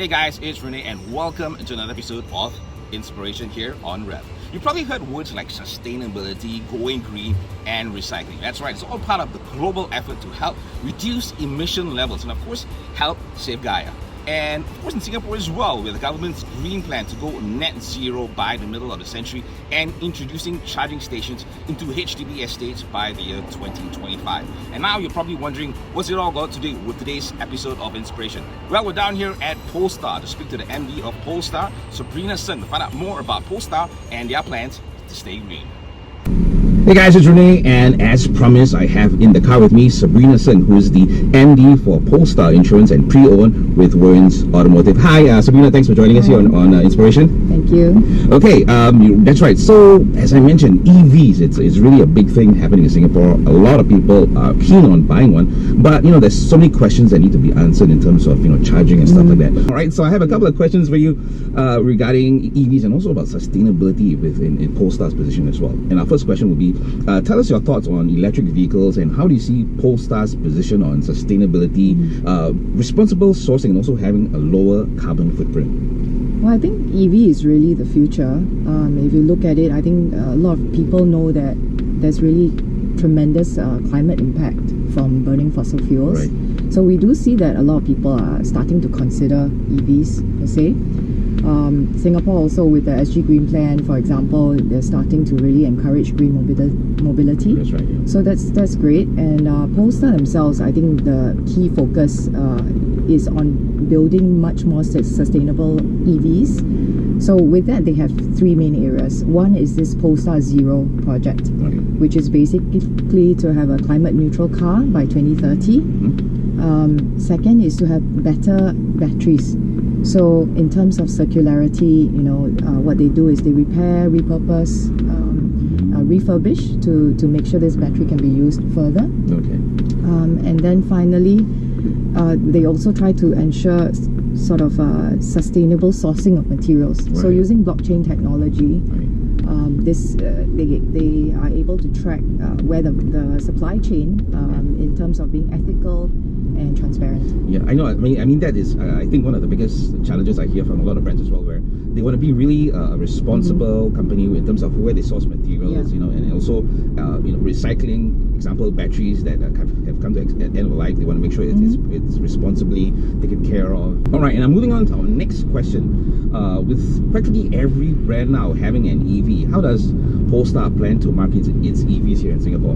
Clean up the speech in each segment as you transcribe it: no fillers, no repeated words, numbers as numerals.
guys, it's Renee and welcome to another episode of Inspiration here on Revv. You've probably heard words like sustainability, going green and recycling. That's right, it's all part of the global effort to help reduce emission levels and of course help save Gaia. And of course in Singapore as well, with the government's green plan to go net zero by the middle of the century and introducing charging stations into HDB estates by the year 2025. And now you're probably wondering, what's it all got to do with today's episode of Inspiration? Well, we're down here at Polestar to speak to the MD of Polestar, Sabrina Sng, to find out more about Polestar and their plans to stay green. Hey guys, it's Renee, and as promised, I have in the car with me Sabrina Sng, who is the MD for Polestar Insurance and Pre-Owned with Warren's Automotive. Hi, Sabrina, thanks for joining us here on Inspiration. Thank you. Okay, that's right. So, as I mentioned, EVs, it's really a big thing happening in Singapore. A lot of people are keen on buying one, but there's so many questions that need to be answered in terms of charging and stuff like that. All right, so I have a couple of questions for you regarding EVs and also about sustainability in Polestar's position as well. And our first question would be, tell us your thoughts on electric vehicles and how do you see Polestar's position on sustainability, responsible sourcing and also having a lower carbon footprint? Well, I think EV is really the future. If you look at it, I think a lot of people know that there's really tremendous climate impact from burning fossil fuels. Right. So we do see that a lot of people are starting to consider EVs per se. Singapore also, with the SG Green Plan, for example, they're starting to really encourage green mobility. That's right. Yeah. So that's great. And Polestar themselves, I think the key focus is on building much more sustainable EVs. So with that, they have three main areas. One is this Polestar Zero project, which is basically to have a climate neutral car by 2030. Second is to have better batteries. So in terms of circularity, what they do is they repair, repurpose, refurbish to make sure this battery can be used further. Okay. And then finally, they also try to ensure sort of sustainable sourcing of materials. Right. So using blockchain technology, they are able to track where the supply chain in terms of being ethical and transparent. Yeah, I know. I mean that is I think one of the biggest challenges I hear from a lot of brands as well, where they want to be really a responsible company in terms of where they source materials, and also recycling. Example, batteries that have come to the end of life, they want to make sure it's responsibly taken care of. All right, and I'm moving on to our next question. With practically every brand now having an EV, how does Polestar plan to market its EVs here in Singapore?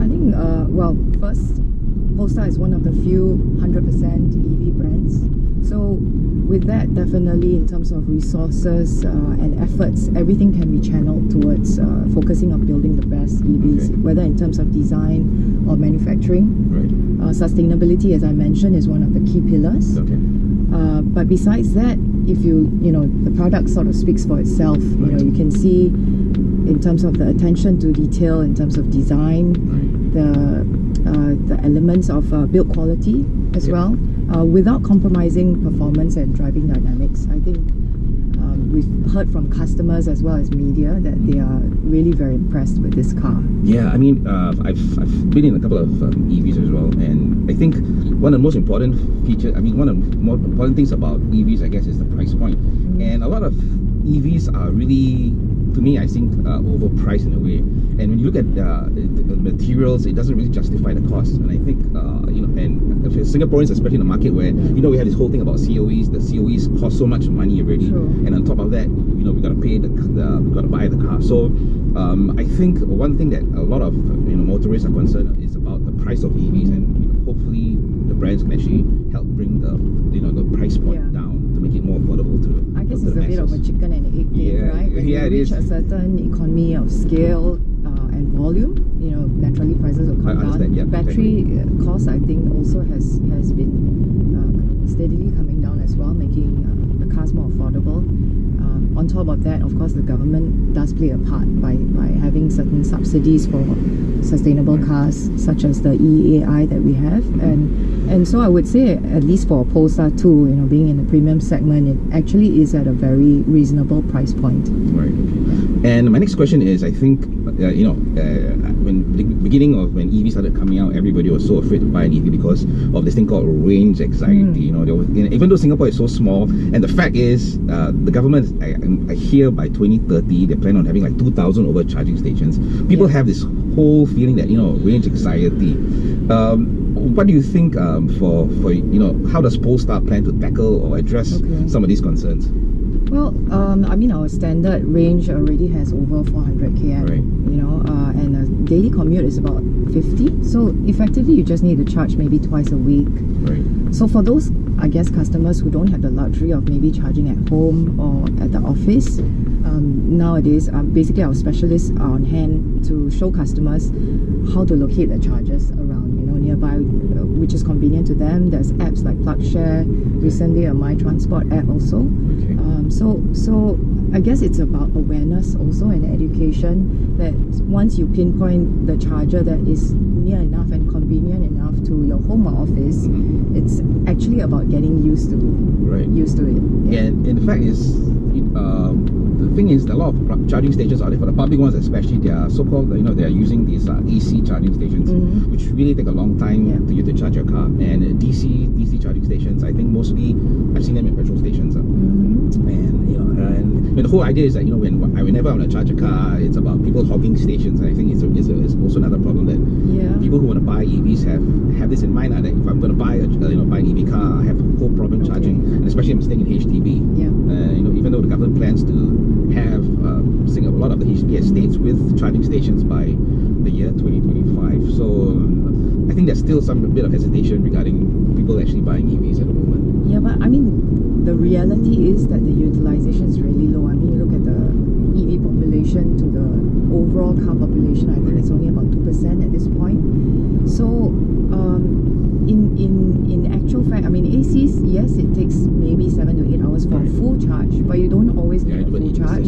I think, well, first, Polestar is one of the few 100% EV brands. So with that, definitely in terms of resources and efforts, everything can be channeled towards focusing on building the best EVs, whether in terms of design or manufacturing. Right. Sustainability, as I mentioned, is one of the key pillars. Okay. But besides that, if the product sort of speaks for itself. Right. You can see in terms of the attention to detail, in terms of design, the elements of build quality as well, without compromising performance and driving dynamics. I think we've heard from customers as well as media that they are really very impressed with this car. Yeah, I mean, I've been in a couple of EVs as well, and I think one of the most important features, one of the more important things about EVs, I guess, is the price point. And a lot of EVs are really, to me, I think, overpriced in a way. And when you look at the materials, it doesn't really justify the cost. And I think, and for Singaporeans, especially in a market where, we have this whole thing about COEs. The COEs cost so much money already. Sure. And on top of that, we got to pay we got to buy the car. So I think one thing that a lot of motorists are concerned is about the price of EVs, and hopefully the brands can actually help bring the price point down to make it more affordable to. I guess it's a bit of a chicken and egg thing, right? When you reach a certain economy of scale and volume, naturally prices will come down. Yeah, battery cost, I think, also has been steadily coming down as well, making the cars more affordable. On top of that, of course, the government does play a part by having certain subsidies for sustainable cars, such as the EAI that we have, and so I would say, at least for Polestar 2, being in the premium segment, it actually is at a very reasonable price point. Right. And my next question is, I think when the beginning of when EV started coming out, everybody was so afraid to buy an EV because of this thing called range anxiety. You know, even though Singapore is so small, and the fact is, the government here by 2030 they plan on having like 2,000 over charging stations. People have this whole feeling that range anxiety. What do you think for how does Polestar plan to tackle or address some of these concerns? Well, I mean, our standard range already has over 400 km, right. And a daily commute is about 50. So effectively, you just need to charge maybe twice a week. Right. So for those, I guess, customers who don't have the luxury of maybe charging at home or at the office, nowadays, basically our specialists are on hand to show customers how to locate the chargers around, nearby, which is convenient to them. There's apps like PlugShare, recently a My Transport app also. So I guess it's about awareness also and education, that once you pinpoint the charger that is near enough and convenient enough to your home or office, it's actually about getting used to it. Yeah. And the fact is, the thing is, a lot of charging stations are there for the public ones, especially they are so-called, they are using these AC charging stations, which really take a long time for you to charge your car. And DC charging stations, I think mostly I've seen them in petrol stations. And the whole idea is that whenever I want to charge a car, it's about people hogging stations. And I think it's also another problem that people who want to buy EVs have this in mind, that if I'm going to buy an EV car, I have no problem charging, and especially if I'm staying in HDB. Even though the government plans to have a lot of the HDB estates with charging stations by the year 2025. So I think there's still a bit of hesitation regarding people actually buying EVs at the moment. Yeah, but I mean, the reality is that the utilization is really low. I mean, you look at the EV population to the overall car population, I think it's only about 2% at this point. So in actual fact, I mean, ACs, yes, it takes maybe 7 to 8 hours for a full charge, but you don't always need a full charge.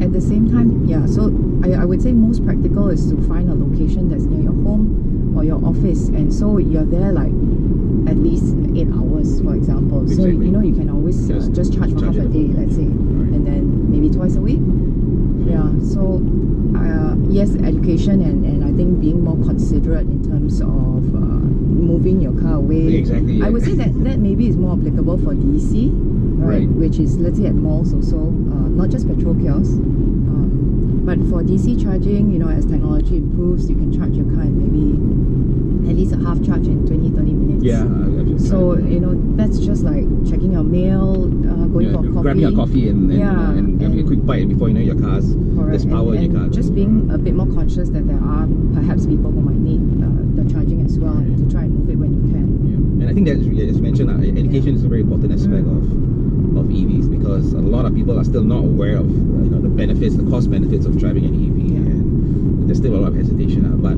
At the same time, so I would say most practical is to find a location that's near your home or your office, and so you're there like at least 8 hours, for example. So you can always just charge for half a day, let's say, and then maybe twice a week. So yes, education and I think being more considerate in terms of moving your car away. I would say that maybe is more applicable for DC, right? Which is, let's say, at malls also, not just petrol kiosks. But for DC charging, as technology improves, you can charge your car in maybe at least a half charge in 20-30 minutes. So that's just like checking your mail, going for coffee, grabbing a coffee and having a quick bite before your car's there's power in your car. Just being a bit more conscious that there are perhaps people who might need the charging as well, to try and move it when you can. And I think that, as mentioned, education is a very important aspect of EVs, because a lot of people are still not aware of the benefits, the cost benefits of driving an EV, and there's still a lot of hesitation. But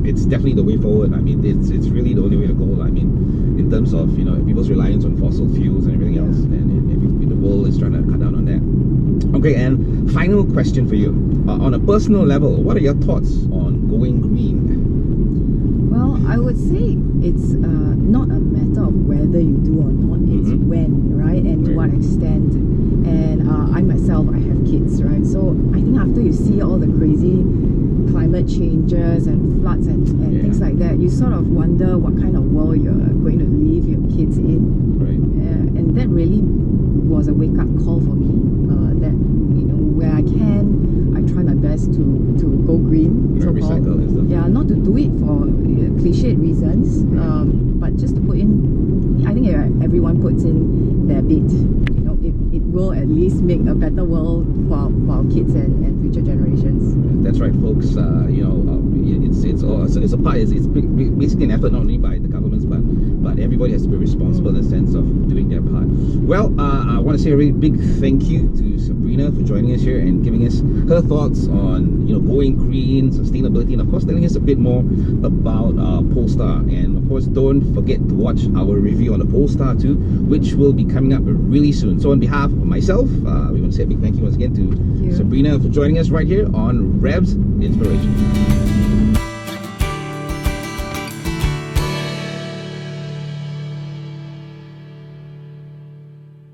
it's definitely the way forward. I mean, it's really the only way to go. I mean, in terms of people's reliance on fossil fuels and everything else, and the world is trying to cut down on that. Okay, and final question for you. On a personal level, what are your thoughts on going green? Well, I would say it's not a matter of whether you do or not, it's when, right? And to what extent. And I myself, I have kids, right? So I think after you see all the crazy climate changes and floods and things like that, you sort of wonder what kind of world you're going to leave your kids in. And that really was a wake-up call for me, that where I can, I try my best to go green, so-called. Not to do it for cliched reasons, but just to put in, I think everyone puts in their bit. It will at least make a better world for our kids and future generations. That's right, folks. It's basically an effort not only by the governments, but everybody has to be responsible in the sense of doing their part. Well, I want to say a really big thank you to Sabrina for joining us here and giving us her thoughts on going green, sustainability, and of course telling us a bit more about Polestar. And of course, don't forget to watch our review on the Polestar too, which will be coming up really soon. So on behalf of myself, we want to say a big thank you once again to Sabrina for joining us right here on Revv Inspiration.